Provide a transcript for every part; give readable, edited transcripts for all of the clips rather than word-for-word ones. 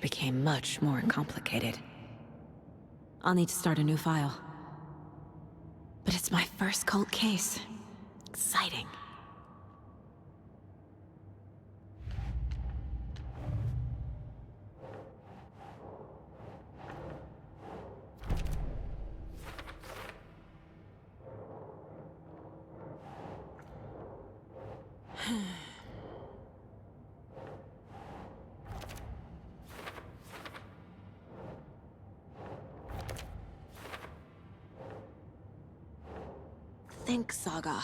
became much more complicated. I'll need to start a new file. But it's my first cult case. Exciting. Think Saga.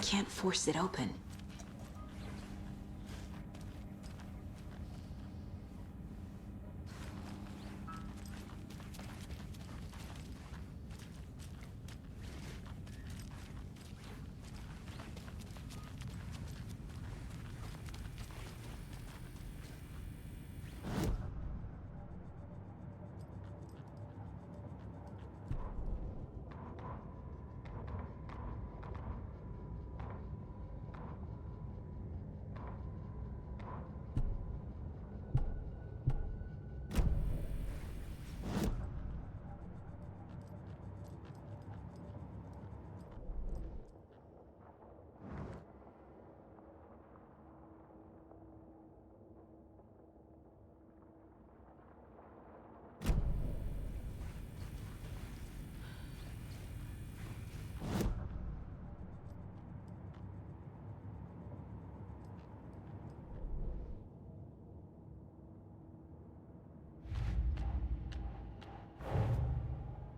can't force it open.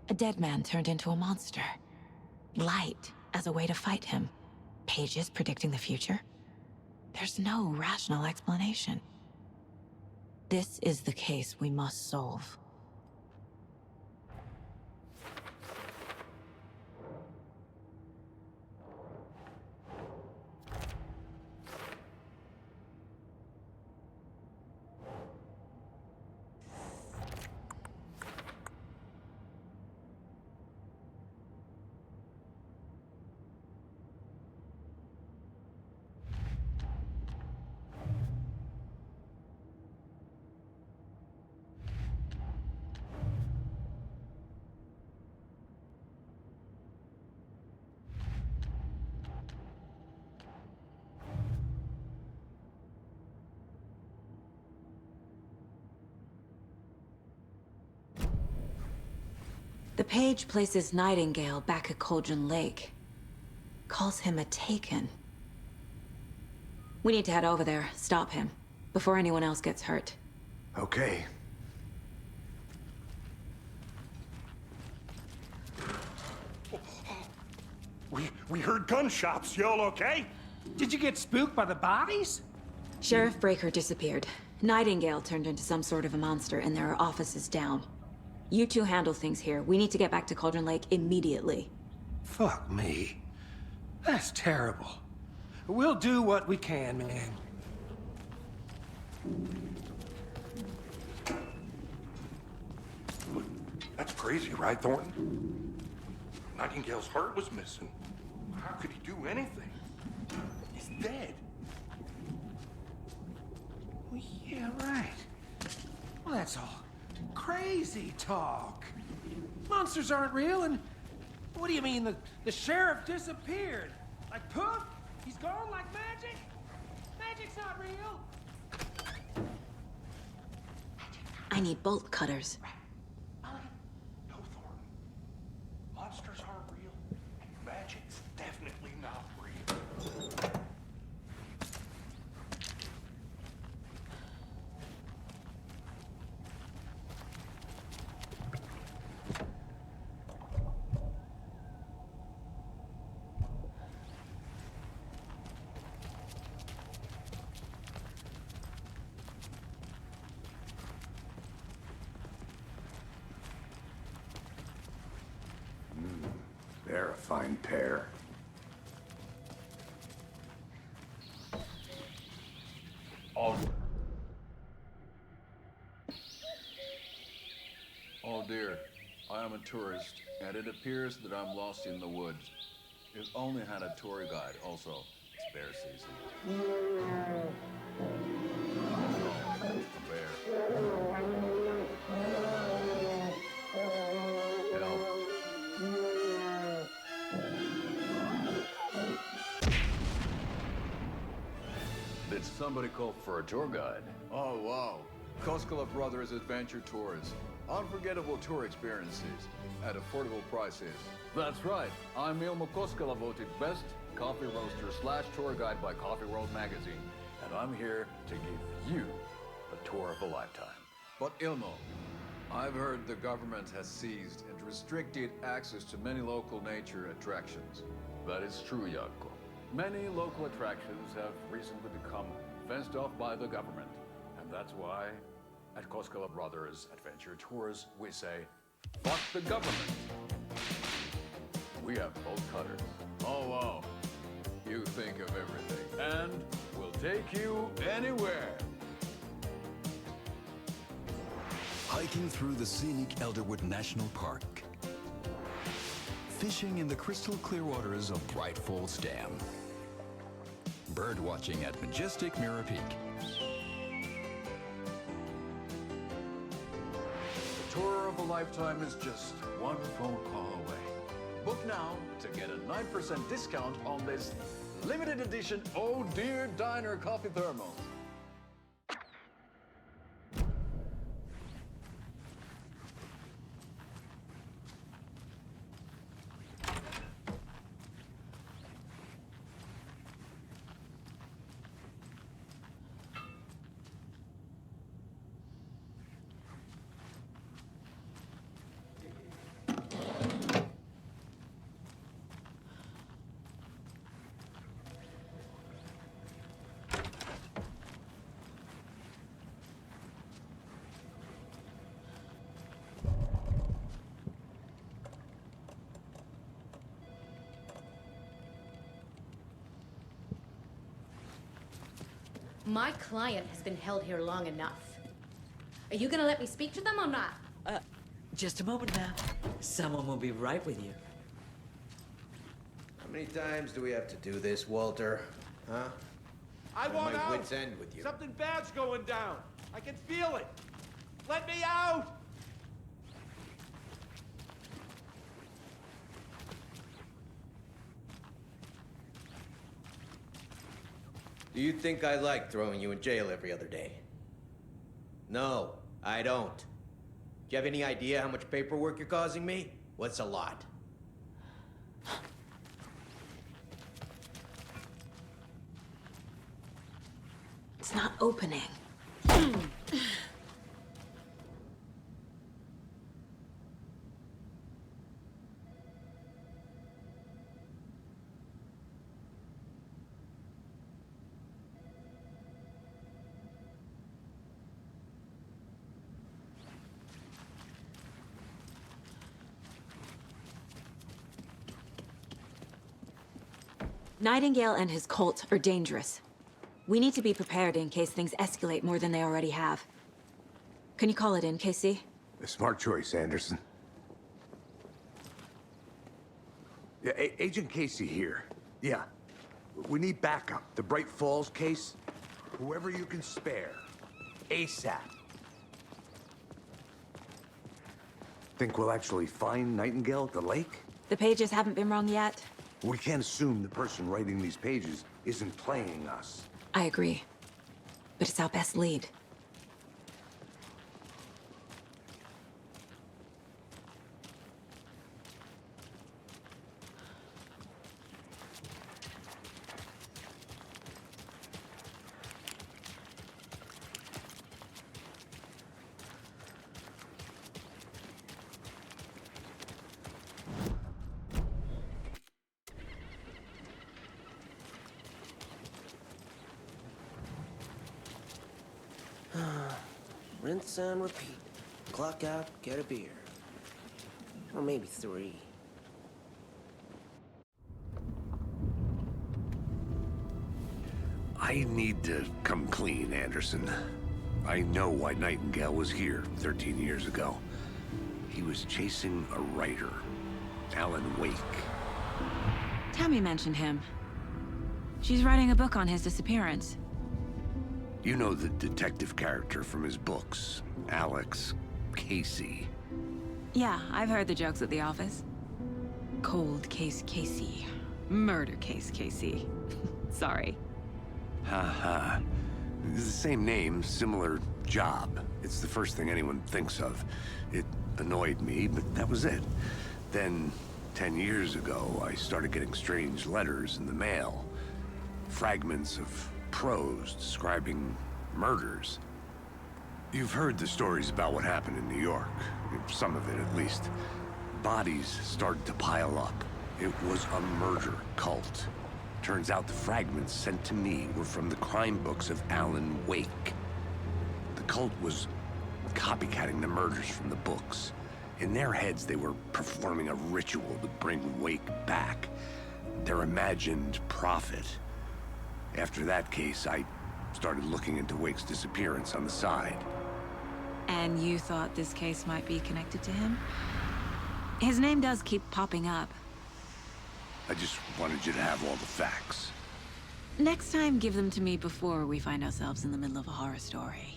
A dead man turned into a monster. Light as a way to fight him. Pages predicting the future. There's no rational explanation. This is the case we must solve. The page places Nightingale back at Cauldron Lake. Calls him a Taken. We need to head over there, stop him, before anyone else gets hurt. Okay. We heard gunshots. Y'all okay? Did you get spooked by the bodies? Sheriff Breaker disappeared. Nightingale turned into some sort of a monster, and there are offices down. You two handle things here. We need to get back to Cauldron Lake immediately. Fuck me. That's terrible. We'll do what we can, man. That's crazy, right, Thornton? Nightingale's heart was missing. How could he do anything? He's dead. Well, yeah, right. Well, that's all crazy talk. Monsters aren't real, and what do you mean the sheriff disappeared? Like poof? He's gone like magic? Magic's not real. I need bolt cutters. No, Thornton. Monsters aren't real, and magic's definitely not real. They're a fine pair. Oh dear, I am a tourist, and it appears that I'm lost in the woods. We've only had a tour guide, also. It's bear season. Oh, a bear. Help. Did somebody call for a tour guide? Oh, wow. Koskela Brothers Adventure Tours. Unforgettable tour experiences at affordable prices. That's right. I'm Ilmo Koskela, voted best coffee roaster / tour guide by Coffee World magazine. And I'm here to give you a tour of a lifetime. But Ilmo, I've heard the government has seized and restricted access to many local nature attractions. That is true, Jaakko. Many local attractions have recently become fenced off by the government. And that's why, at Koskela Brothers Adventure Tours, we say, fuck the government. We have bolt cutters. Oh, wow. You think of everything. And we'll take you anywhere. Hiking through the scenic Elderwood National Park. Fishing in the crystal clear waters of Bright Falls Dam. Bird watching at majestic Mirror Peak. The tour of a lifetime is just one phone call away. Book now to get a 9% discount on this limited edition Oh Dear Diner coffee thermos. My client has been held here long enough. Are you gonna let me speak to them or not? Just a moment, ma'am. Someone will be right with you. How many times do we have to do this, Walter? Huh? I want my out! wits end with you. Something bad's going down. I can feel it. Let me out! Do you think I like throwing you in jail every other day? No, I don't. Do you have any idea how much paperwork you're causing me? What's a lot? It's not opening. Nightingale and his cult are dangerous. We need to be prepared in case things escalate more than they already have. Can you call it in, KC? A smart choice, Anderson. Yeah, Agent Casey here. Yeah. We need backup. The Bright Falls case. Whoever you can spare. ASAP. Think we'll actually find Nightingale at the lake? The pages haven't been wrong yet. We can't assume the person writing these pages isn't playing us. I agree. But it's our best lead. Rinse and repeat. Clock out, get a beer. Or maybe 3. I need to come clean, Anderson. I know why Nightingale was here 13 years ago. He was chasing a writer, Alan Wake. Tammy mentioned him. She's writing a book on his disappearance. You know the detective character from his books, Alex Casey. Yeah, I've heard the jokes at the office. Cold case Casey. Murder case Casey. Sorry. Ha ha. It's the same name, similar job. It's the first thing anyone thinks of. It annoyed me, but that was it. Then, 10 years ago, I started getting strange letters in the mail. Fragments of prose describing murders. You've heard the stories about what happened in New York. Some of it, at least. Bodies started to pile up. It was a murder cult. Turns out the fragments sent to me were from the crime books of Alan Wake. The cult was copycatting the murders from the books. In their heads, they were performing a ritual to bring Wake back. Their imagined prophet. After that case, I started looking into Wake's disappearance on the side. And you thought this case might be connected to him? His name does keep popping up. I just wanted you to have all the facts. Next time, give them to me before we find ourselves in the middle of a horror story.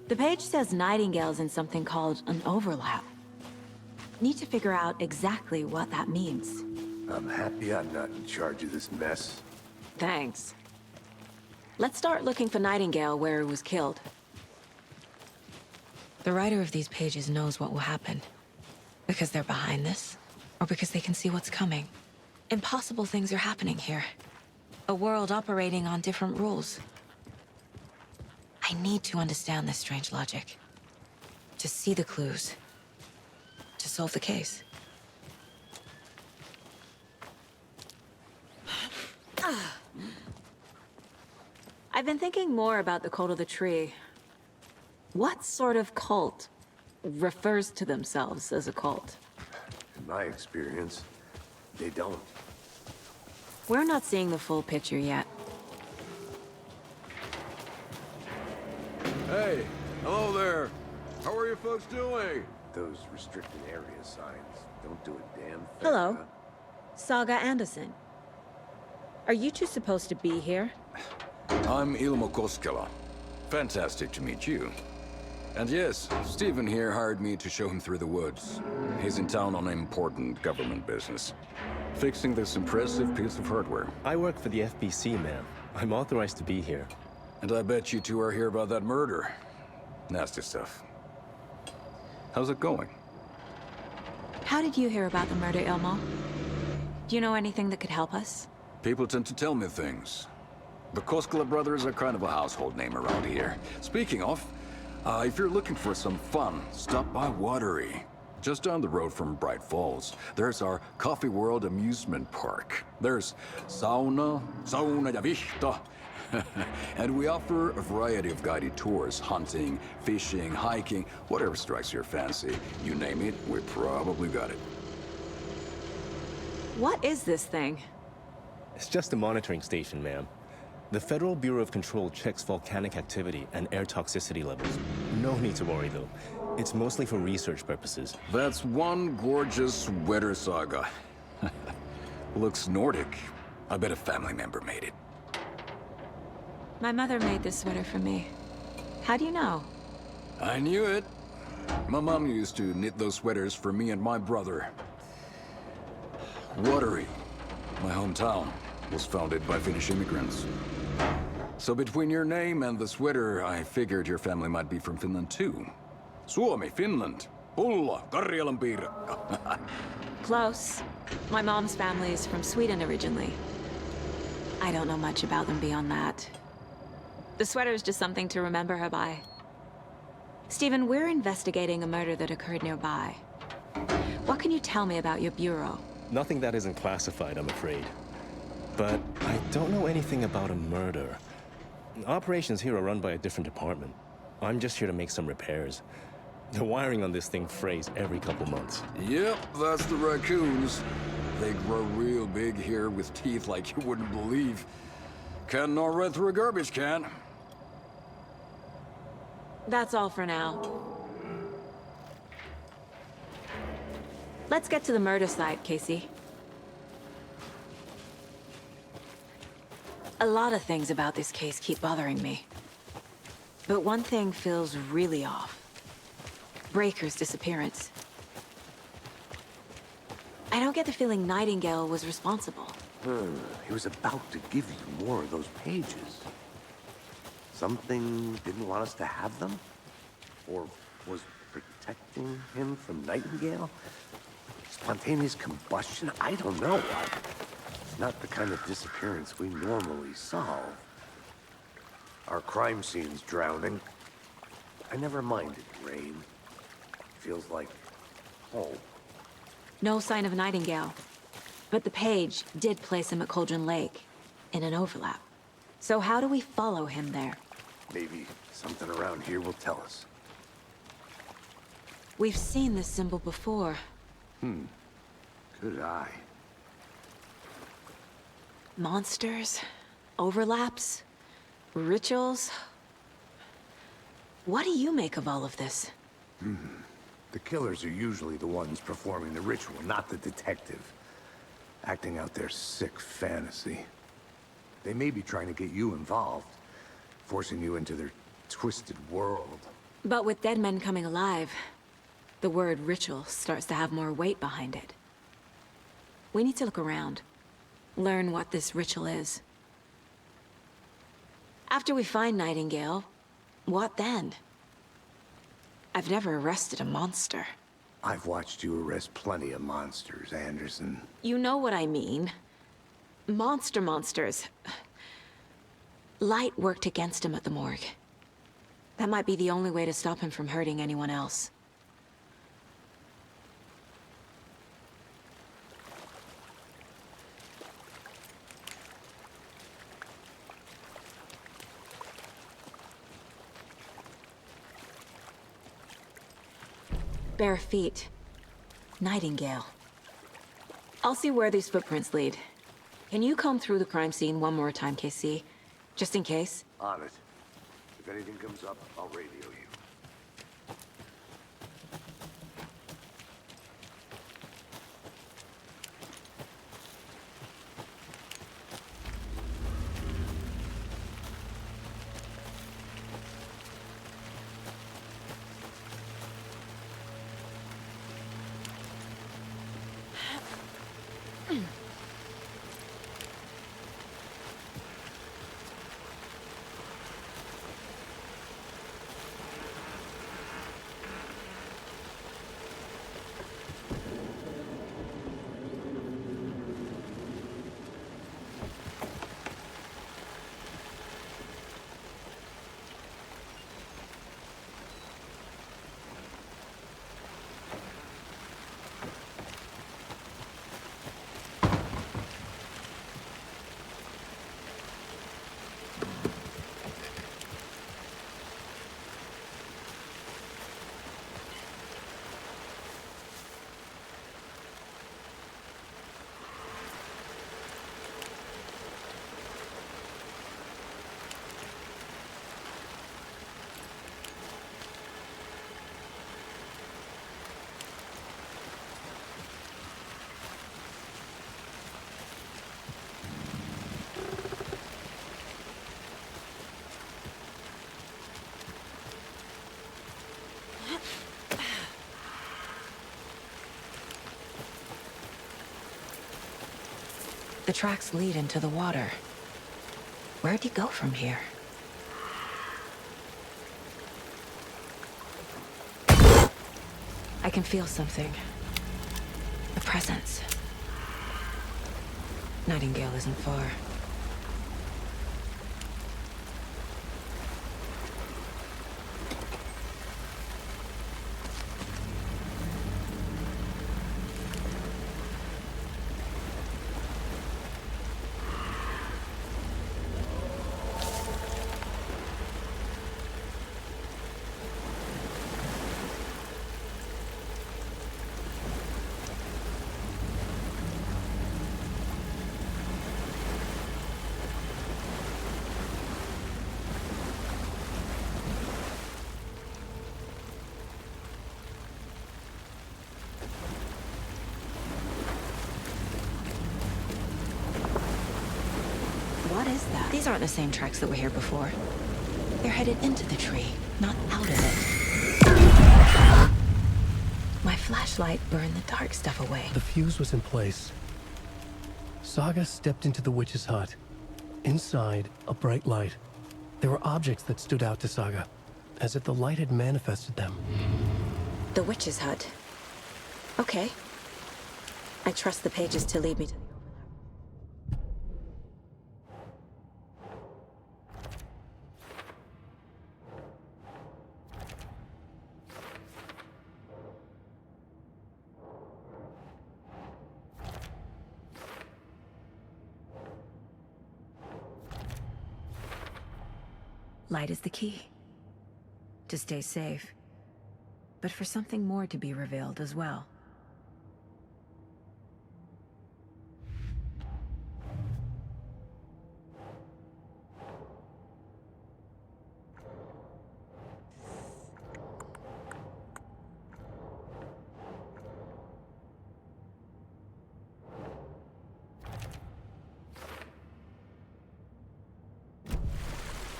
The page says Nightingale's in something called an overlap. Need to figure out exactly what that means. I'm happy I'm not in charge of this mess. Thanks. Let's start looking for Nightingale where he was killed. The writer of these pages knows what will happen. Because they're behind this, or because they can see what's coming. Impossible things are happening here. A world operating on different rules. I need to understand this strange logic. To see the clues. To solve the case. I've been thinking more about the cult of the tree. What sort of cult refers to themselves as a cult? In my experience, they don't. We're not seeing the full picture yet. Hey, hello there. How are you folks doing? Those restricted area signs don't do a damn thing. Hello. huh? Saga Anderson. Are you two supposed to be here? I'm Ilmo Koskela. Fantastic to meet you. And yes, Stephen here hired me to show him through the woods. He's in town on important government business. Fixing this impressive piece of hardware. I work for the FBC, ma'am. I'm authorized to be here. And I bet you two are here about that murder. Nasty stuff. How's it going? How did you hear about the murder, Ilmo? Do you know anything that could help us? People tend to tell me things. The Koskela brothers are kind of a household name around here. Speaking of, if you're looking for some fun, stop by Watery. Just down the road from Bright Falls, there's our Coffee World amusement park. There's sauna ja vihta. And we offer a variety of guided tours, hunting, fishing, hiking, whatever strikes your fancy. You name it, we probably got it. What is this thing? It's just a monitoring station, ma'am. The Federal Bureau of Control checks volcanic activity and air toxicity levels. No need to worry, though. It's mostly for research purposes. That's one gorgeous sweater saga. Looks Nordic. I bet a family member made it. My mother made this sweater for me. How do you know? I knew it. My mom used to knit those sweaters for me and my brother. Watery, my hometown, was founded by Finnish immigrants. So between your name and the sweater, I figured your family might be from Finland too. Suomi, Finland. Pulla, Karjalan piirakka. Close. My mom's family is from Sweden originally. I don't know much about them beyond that. The sweater is just something to remember her by. Stephen, we're investigating a murder that occurred nearby. What can you tell me about your bureau? Nothing that isn't classified, I'm afraid. But I don't know anything about a murder. Operations here are run by a different department. I'm just here to make some repairs. The wiring on this thing frays every couple months. Yep, that's the raccoons. They grow real big here with teeth like you wouldn't believe. Can't gnaw right through a garbage can. That's all for now. Let's get to the murder site, Casey. A lot of things about this case keep bothering me. But one thing feels really off. Breaker's disappearance. I don't get the feeling Nightingale was responsible. He was about to give you more of those pages. Something didn't want us to have them? Or was protecting him from Nightingale? Spontaneous combustion? I don't know. Not the kind of disappearance we normally solve. Our crime scene's drowning. I never minded rain. Feels like home. No sign of Nightingale. But the page did place him at Cauldron Lake, in an overlap. So how do we follow him there? Maybe something around here will tell us. We've seen this symbol before. Good eye. Monsters? Overlaps? Rituals? What do you make of all of this? The killers are usually the ones performing the ritual, not the detective. Acting out their sick fantasy. They may be trying to get you involved, forcing you into their twisted world. But with dead men coming alive, the word ritual starts to have more weight behind it. We need to look around. Learn what this ritual is. After we find Nightingale, what then? I've never arrested a monster. I've watched you arrest plenty of monsters, Anderson. You know what I mean. Monsters. Light worked against him at the morgue. That might be the only way to stop him from hurting anyone else. Bare feet. Nightingale. I'll see where these footprints lead. Can you comb through the crime scene one more time, KC? Just in case? On it. If anything comes up, I'll radio you. The tracks lead into the water. Where'd he go from here? I can feel something. A presence. Nightingale isn't far. What is that? These aren't the same tracks that were here before. They're headed into the tree, not out of it. My flashlight burned the dark stuff away. The fuse was in place. Saga stepped into the witch's hut. Inside, a bright light. There were objects that stood out to Saga, as if the light had manifested them. The witch's hut. Okay. I trust the pages to lead me to the Light is the key. To stay safe. But for something more to be revealed as well.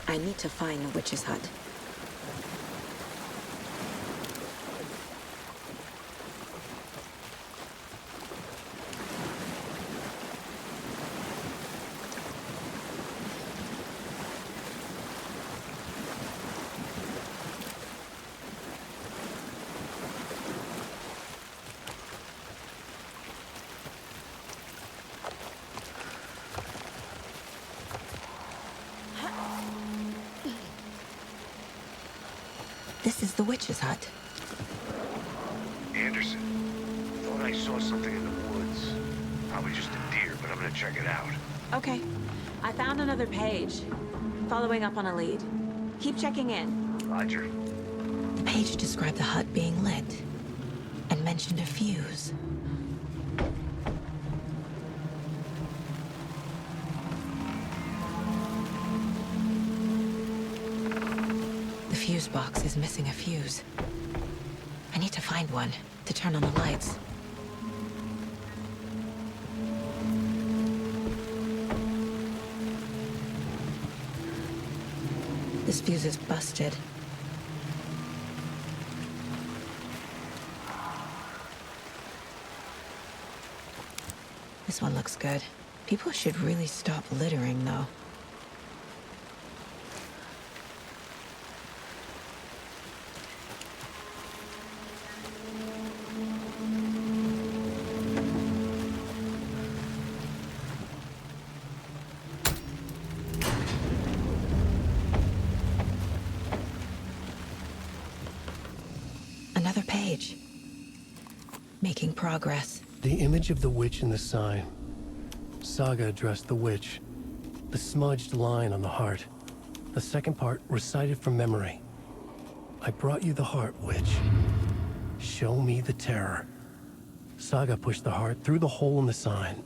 I need to find the witch's hut. This is the witch's hut. Anderson, thought I saw something in the woods. Probably just a deer, but I'm gonna check it out. Okay. I found another page. Following up on a lead. Keep checking in. Roger. The page described the hut being lit. And mentioned a fuse. The fuse box is missing a fuse. I need to find one to turn on the lights. This fuse is busted. This one looks good. People should really stop littering, though. Another page. Making progress. The image of the witch in the sign. Saga addressed the witch. The smudged line on the heart. The second part recited from memory. I brought you the heart, witch. Show me the terror. Saga pushed the heart through the hole in the sign.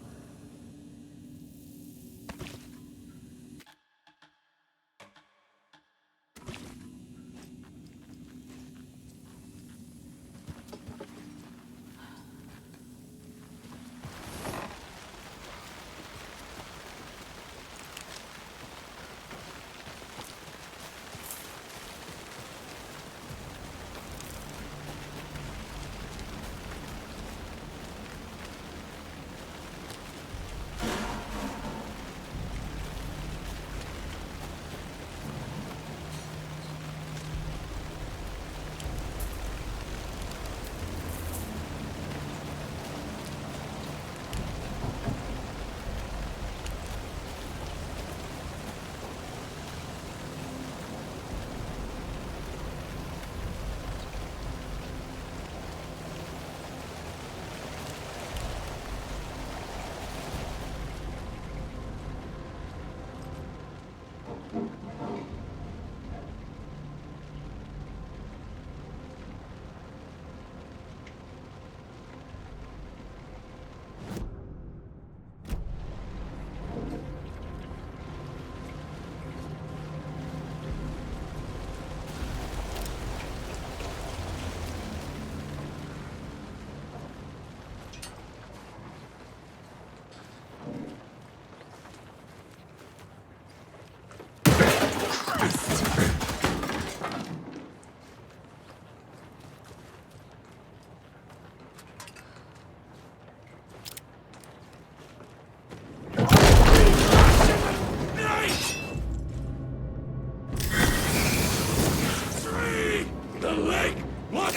The lake! What?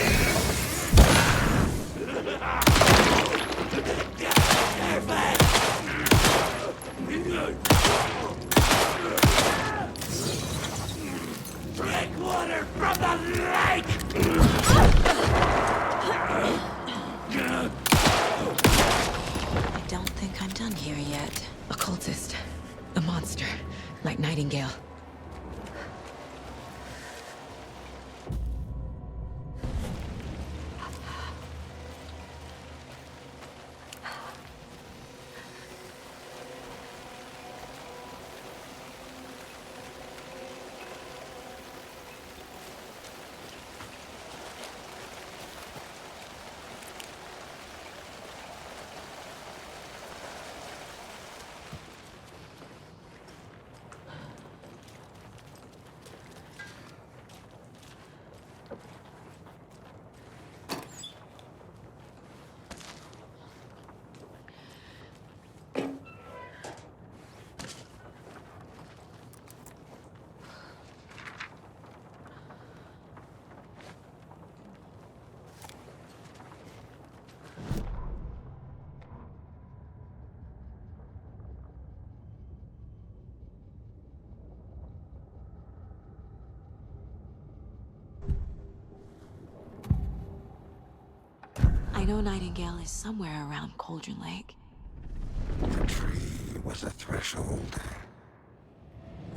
I know Nightingale is somewhere around Cauldron Lake. The tree was a threshold.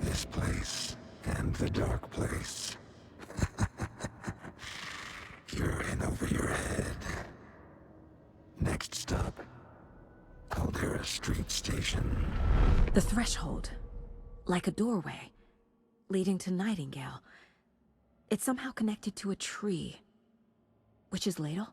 This place and the dark place. You're in over your head. Next stop, Caldera Street Station. The threshold. Like a doorway. Leading to Nightingale. It's somehow connected to a tree. Witch's Ladle?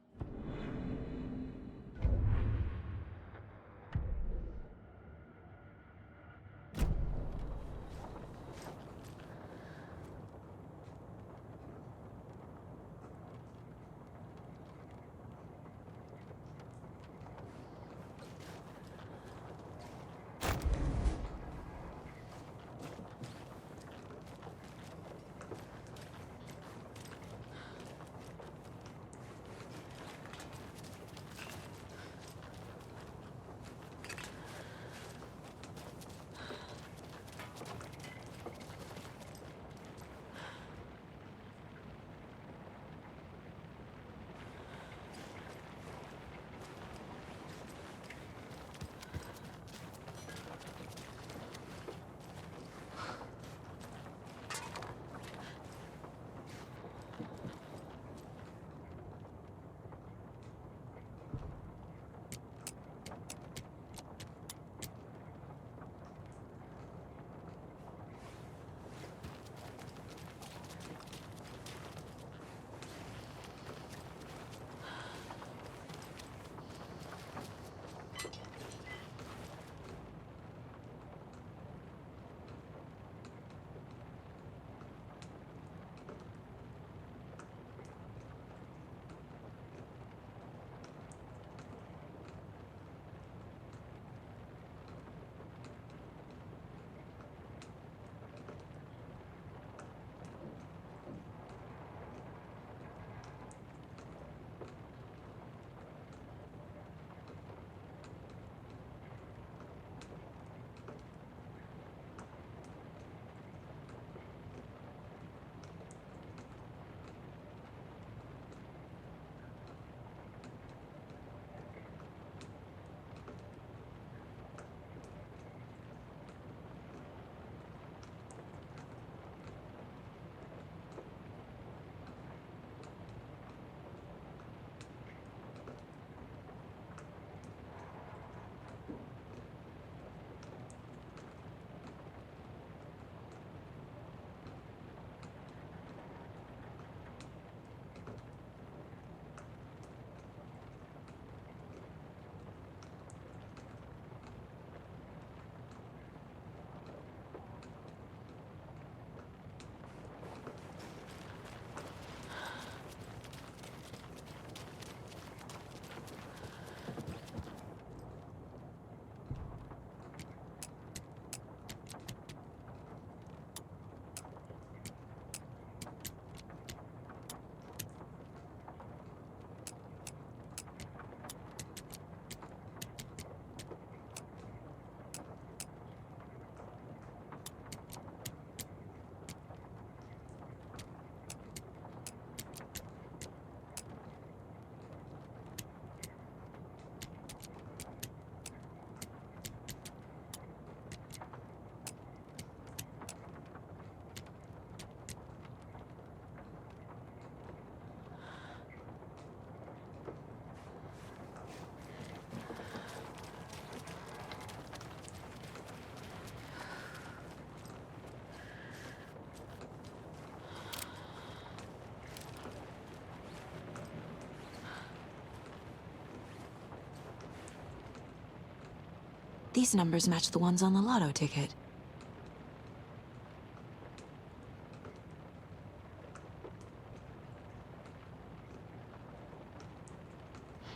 These numbers match the ones on the lotto ticket.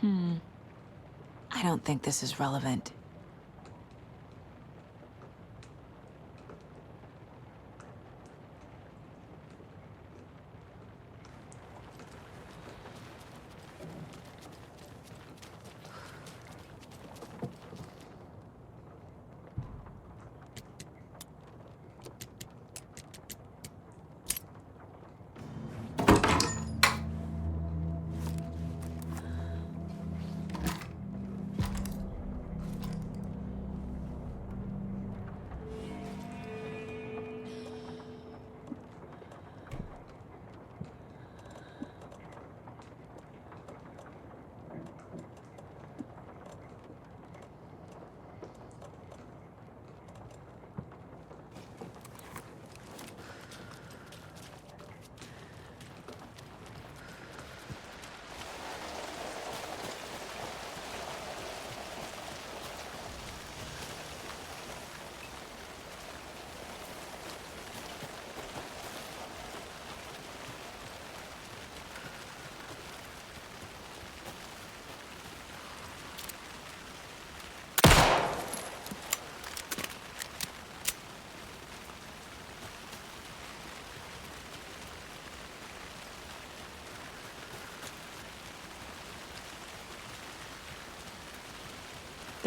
I don't think this is relevant.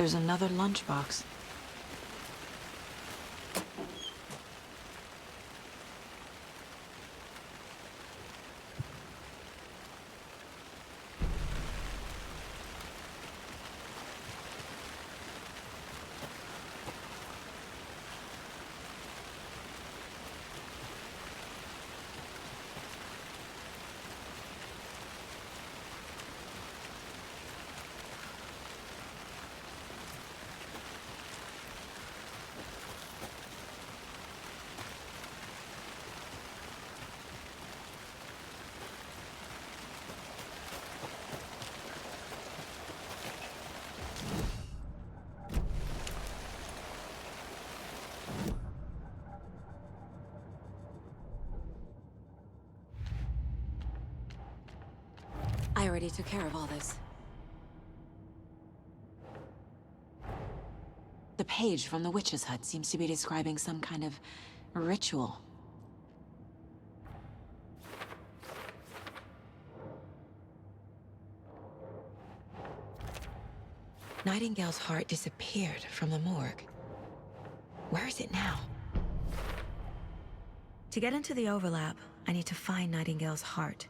There's another lunchbox. I already took care of all this. The page from the witch's hut seems to be describing some kind of ritual. Nightingale's heart disappeared from the morgue. Where is it now? To get into the overlap, I need to find Nightingale's heart.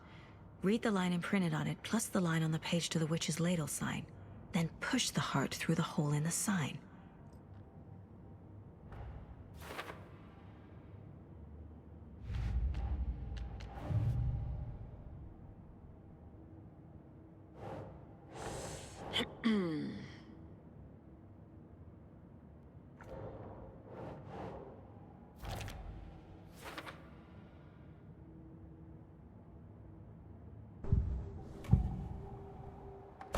Read the line imprinted on it, plus the line on the page to the witch's ladle sign. Then push the heart through the hole in the sign.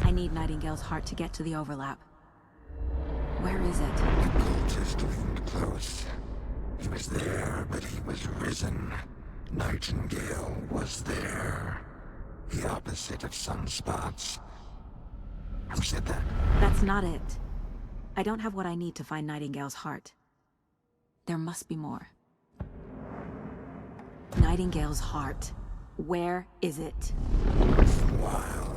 I need Nightingale's heart to get to the overlap. Where is it? The cultist leaned close. He was there, but he was risen. Nightingale was there. The opposite of sunspots. Who said that? That's not it. I don't have what I need to find Nightingale's heart. There must be more. Nightingale's heart. Where is it? While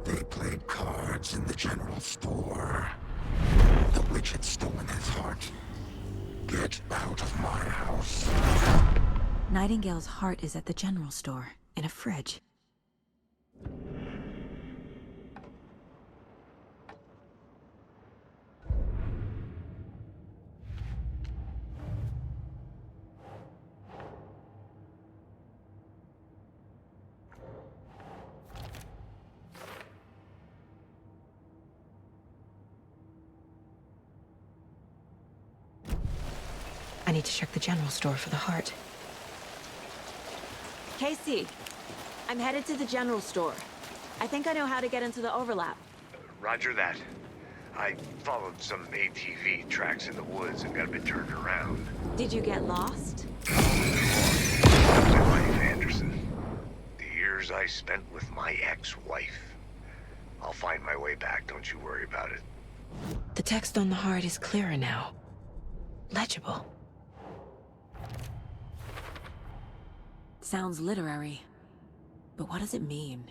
they played cards in the general store, the witch had stolen his heart. Get out of my house. Nightingale's heart is at the general store, in a fridge. I need to check the general store for the heart. Casey, I'm headed to the general store. I think I know how to get into the overlap. Roger that. I followed some ATV tracks in the woods and got a bit turned around. Did you get lost? My wife, Anderson. The years I spent with my ex-wife. I'll find my way back, don't you worry about it. The text on the heart is clearer now. Legible. Sounds literary. But what does it mean?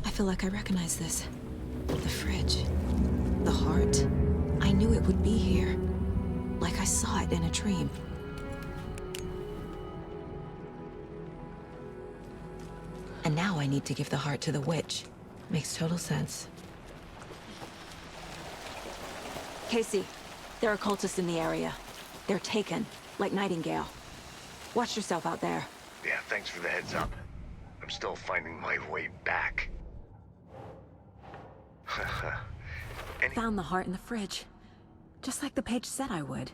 I feel like I recognize this. The fridge. The heart. I knew it would be here. Like I saw it in a dream. And now I need to give the heart to the witch. Makes total sense. Casey, there are cultists in the area. They're taken, like Nightingale. Watch yourself out there. Yeah, thanks for the heads up. I'm still finding my way back. Found the heart in the fridge. Just like the page said I would.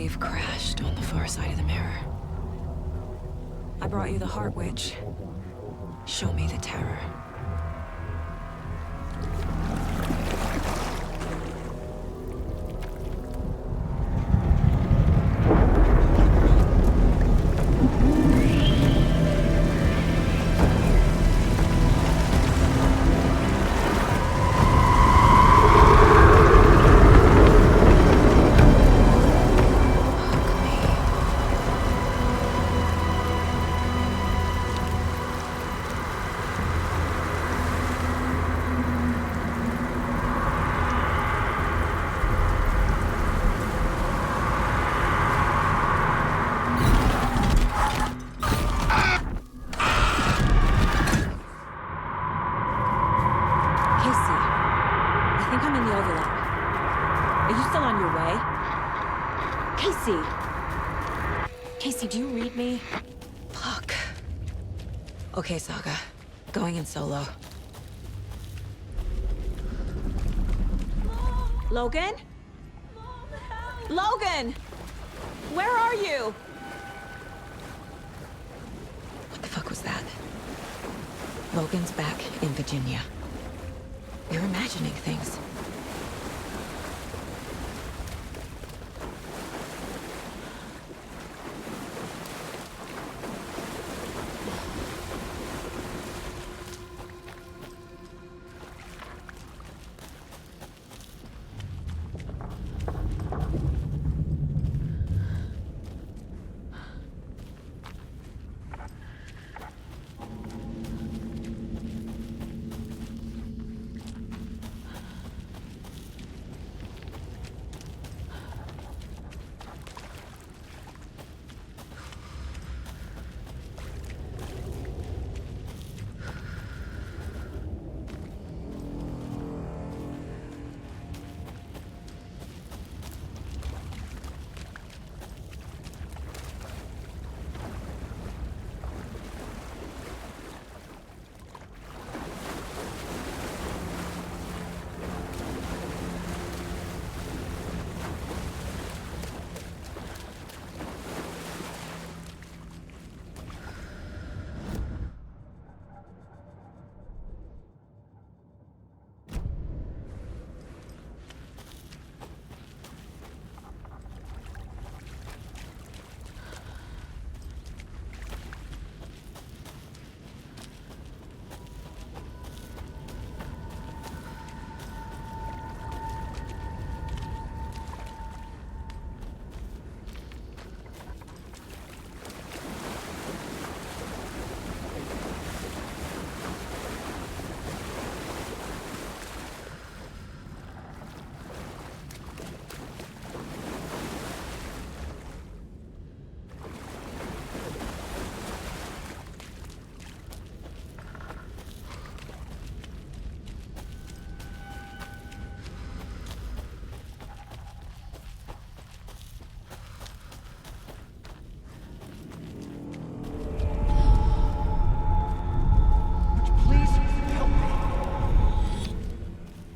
wave crashed on the far side of the mirror. I brought you the Heart Witch. Show me the terror. Casey, do you read me? Fuck. Okay, Saga. Going in solo. Logan? Logan! Where are you? What the fuck was that? Logan's back in Virginia. You're imagining things.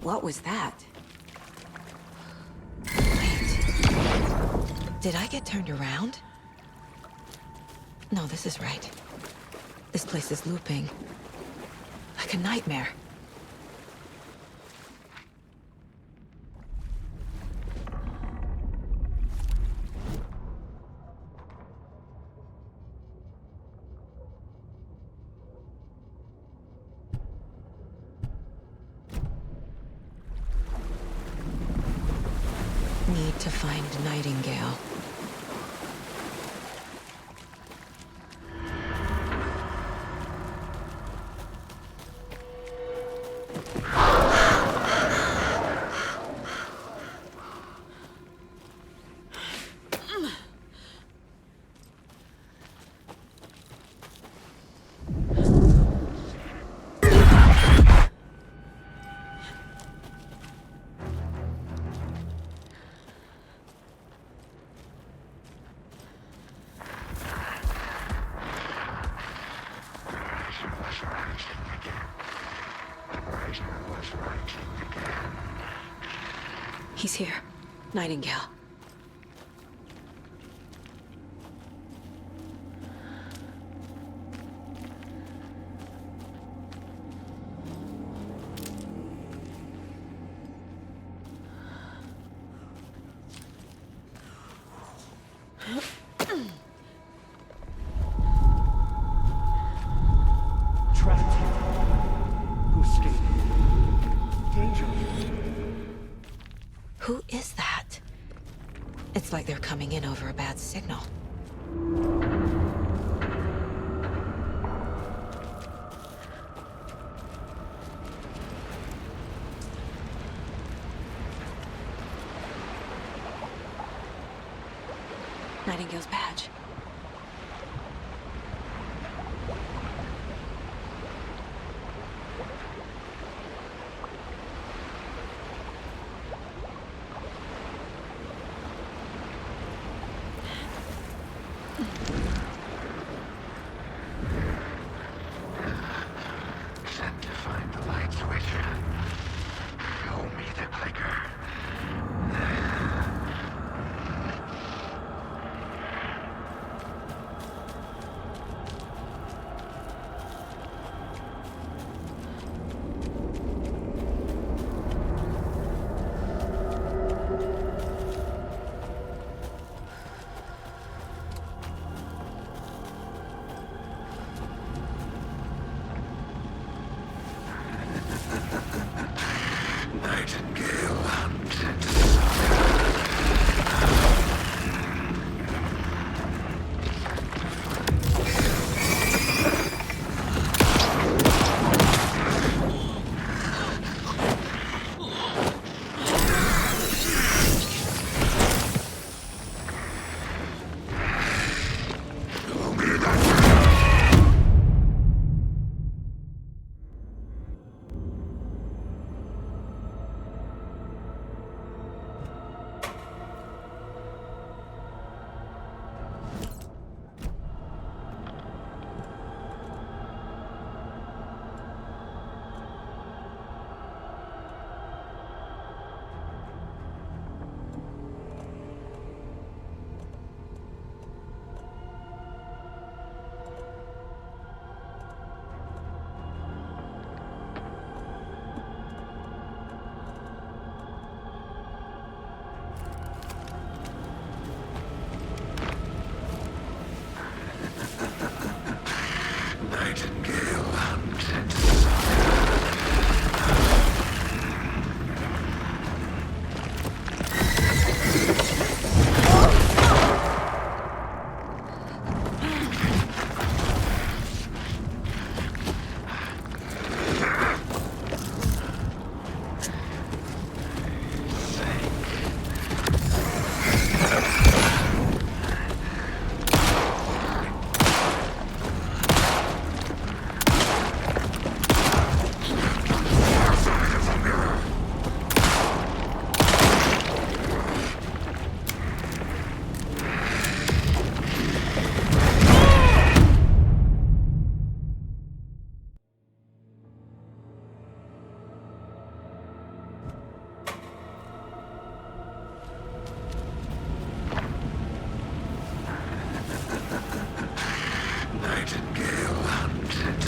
What was that? Wait. Did I get turned around? No, this is right. This place is looping. Like a nightmare. Need to find Nightingale. He's here. Nightingale. Who is that? It's like they're coming in over a bad signal. Nightingale's badge. Sent to find the light switch. Show me the clicker. Nightingale hunted Nightingale hunted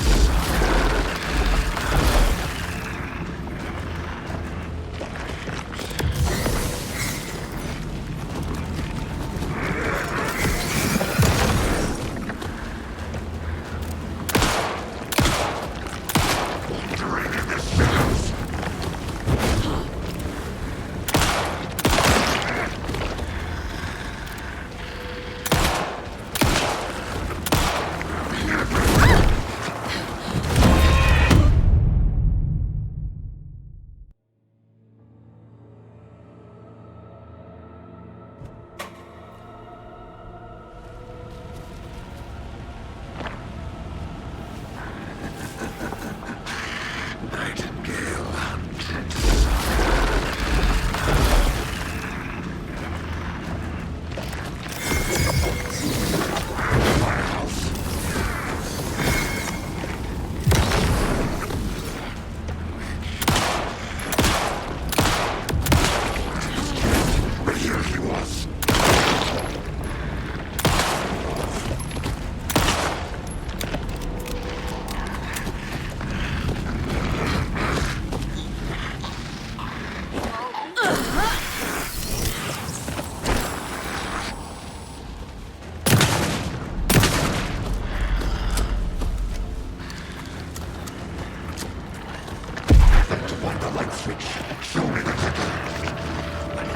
Find the light switch. Show me the clicker.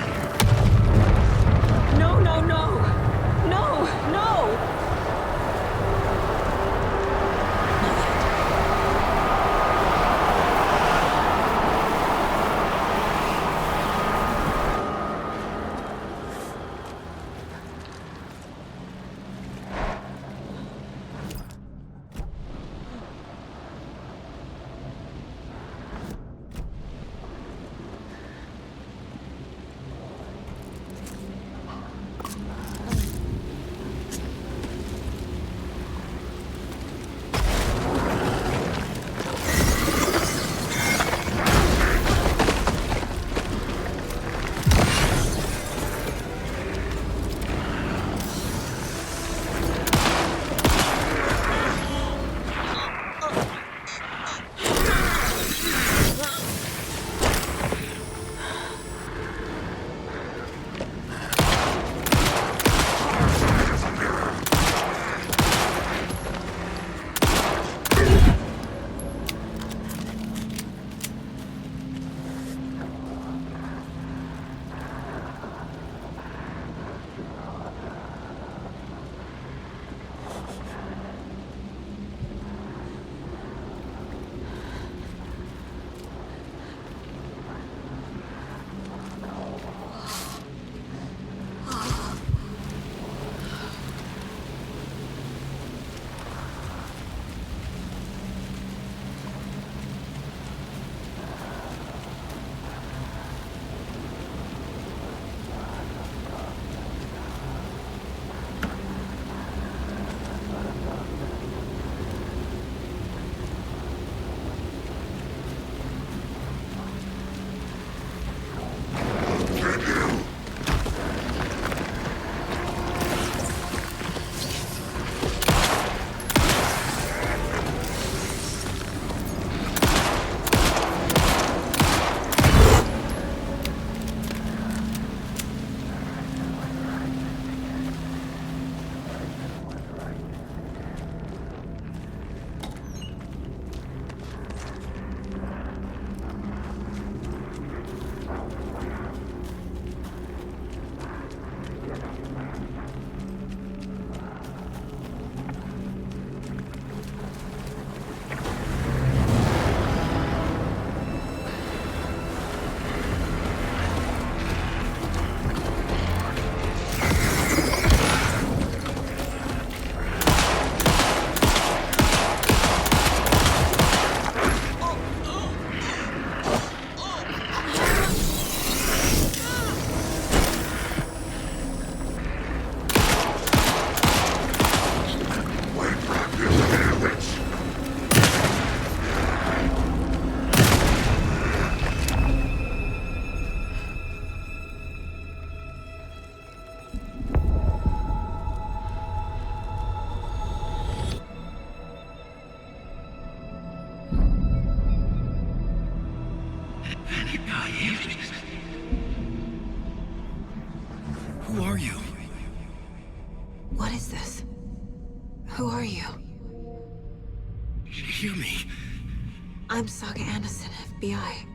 I'm Saga Anderson, FBI.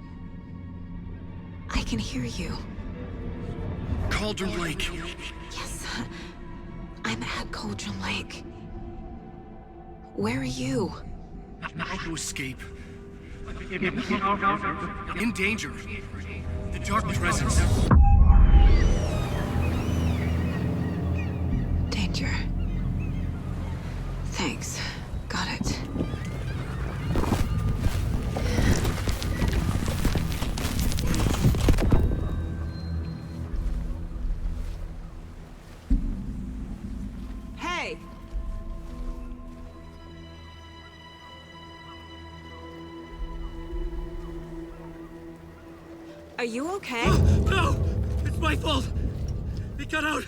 I can hear you. Cauldron Lake. Yes, I'm at Cauldron Lake. Where are you? How to escape. In danger. The Dark Presence. Danger. Thanks. Got it. Hey! Are you okay? No! It's my fault! It got out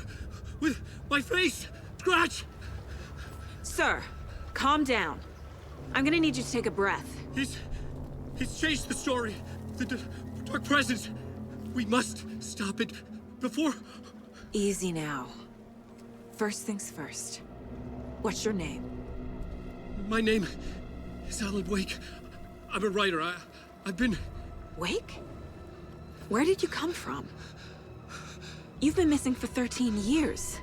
with my face! Scratch! Sir, calm down. I'm gonna need you to take a breath. He's changed the story. The Dark Presence. We must stop it before... Easy now. First things first. What's your name? My name is Alan Wake. I'm a writer. I've been... Wake? Where did you come from? You've been missing for 13 years.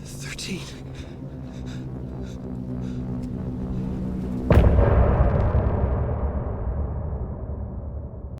13?